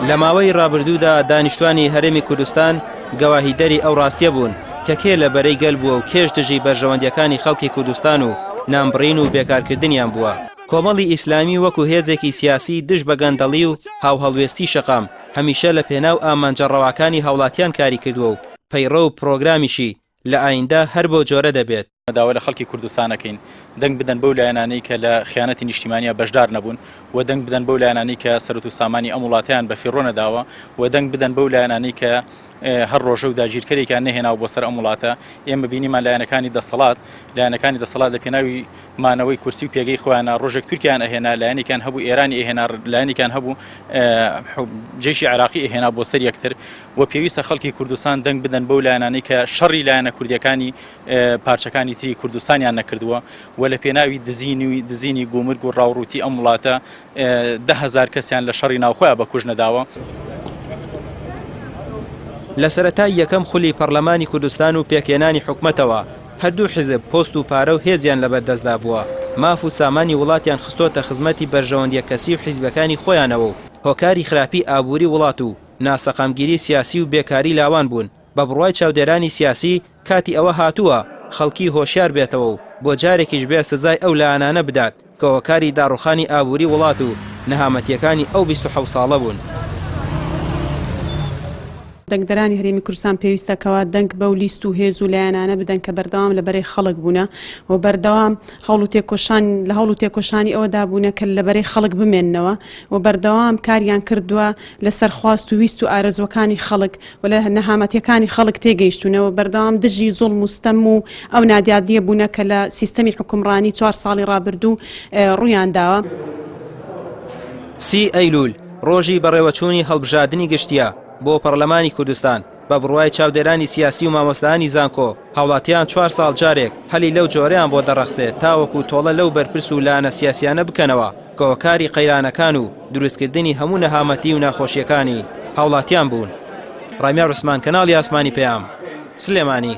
لە ماوەی ڕابردوودا دانیشتوانی هەرێمی کوردستان گەواهیدەری ئەو ڕاستیە بوون کە کێ لەبەرەی گەل بووە و کێش دژی بەرژەوەندیەکانی خەڵکی کوردستان و نامبڕین و بێکارکردنیان بووە. کۆمەڵی ئیسلامی وەکو هێزێکی سیاسی دژ بە گەندەڵی و هاوهەڵوێستی شەقام هەمیشە لە پێناو ئامانجەڕەواکانی هاوڵاتیان کاری کردووە و پەیڕە و پرۆگرامیشی لە ئایندا هەر بۆ جۆرە دەبێت. داوا لە خەڵکی کوردستانەکەین دەنگ بدەن بەو لایەنانەی کە لە خیانەتی نیشتیمانیە بەشدار نەبوون و دەنگ بدەن بەو لایەنانەی کە سەرەت و سامانی ئەم وڵاتیان بە فیڕۆ نەداوە و دەنگ بدەن بەو لایەنانەی کە هەر ڕۆژە و داگیرکەرێکیان نەهێناوە بۆ سەر ئەم وڵاتە. ئێمە بینیمان لایەنەکانی دەسەڵات لە پێناوی مانەوەی کورسی و پێگەی خۆیانە ڕۆژێک تورکیان ئەهێنا، لایەنێکیان هەبوو ئێرانی ئەهێنا، لایەنێکیان هەبوو جێشی عێراقی ئەهێنا بۆ سەر یەکتر و پێویستە خەڵکی کوردستان دەنگ بدەن بەو لایەنانەی کە شەڕی لایەنە کوردیەکانی پارچەکانی تری کوردستانیان نەکردووە و لە پێناوی دزینی گومرگ و ڕاوڕووتی ئەم وڵاتە 10,000 کەسیان لە شەڕی ناوخۆیان بەکوژ نەداوە. لە سەرەتای یەکەم خولی پەرلەمانی کوردستان و پێکهێنانی حکومەتەوە هەردوو حیزب پۆست و پارە و هێزیان لەبەردەستدا بووە. ماف و سامانی وڵاتیان خستۆتە خزمەتی بەرژەوەندیە کەسی و حیزبەکانی خۆیانەوە و هۆکاری خراپی ئابووری وڵات و ناسەقامگیری سیاسی و بێکاری لاوان بوون. بە بڕوای چاودێرانی سیاسی کاتی ئەوە هاتووە خەڵکی هۆشیار بێتەوە و بۆ جارێکیش بێ سزای ئەو لایەنانە بدات کە هۆکاری داڕوخانی ئابووری وڵات و نەهامەتیەکانی ئەو 27 ساڵە بوون. دەنگدەرانی هەرێمی کوردستان پێویستەکەوە دەنگ بەو لیست و هێز و لایەنانە بدەن کە بەردەوام لەبەرەی خەڵک بوونە و بەردەوام هەوڵ و تێکۆشانی ئەوەدا بوونە کە لەبەرەی خەڵک بمێننەوە و بەردەوام کاریان کردووە لەسەر خواست و ویست و ئارەزوەکانی خەڵک و لە نەهامەتیەکانی خەڵک تێگەیشتونەوە بەردەوام دژی زوڵم و ستەم و ئەو نادیادیە بوونە کە لە سیستەمی حکومڕانی 4 ساڵی ڕابردوو ڕوویان داوە. 30 ئەیلول ڕۆژی بەڕێوەچوونی هەڵبژاردننی گشتیە بۆ پەرلەمانی کوردستان بە بڕوای چاودێرانی سیاسی و مامۆستایانی زانکۆ هاوڵاتیان 4 ساڵ جارێک هەلی لەو جۆرەیان بۆ دەڕەخسێت تاوەکو تۆڵە لەو بەرپرس و لانە سیاسیانە بکەنەوە کە هۆکاری قەیرانەکان و دروستکردنی هەموو نەهامەتی و ناخۆشیەکانی هاوڵاتیان بوون. ڕامیار عوسمان، کەناڵی ئاسمانی پەیام، سلێمانی.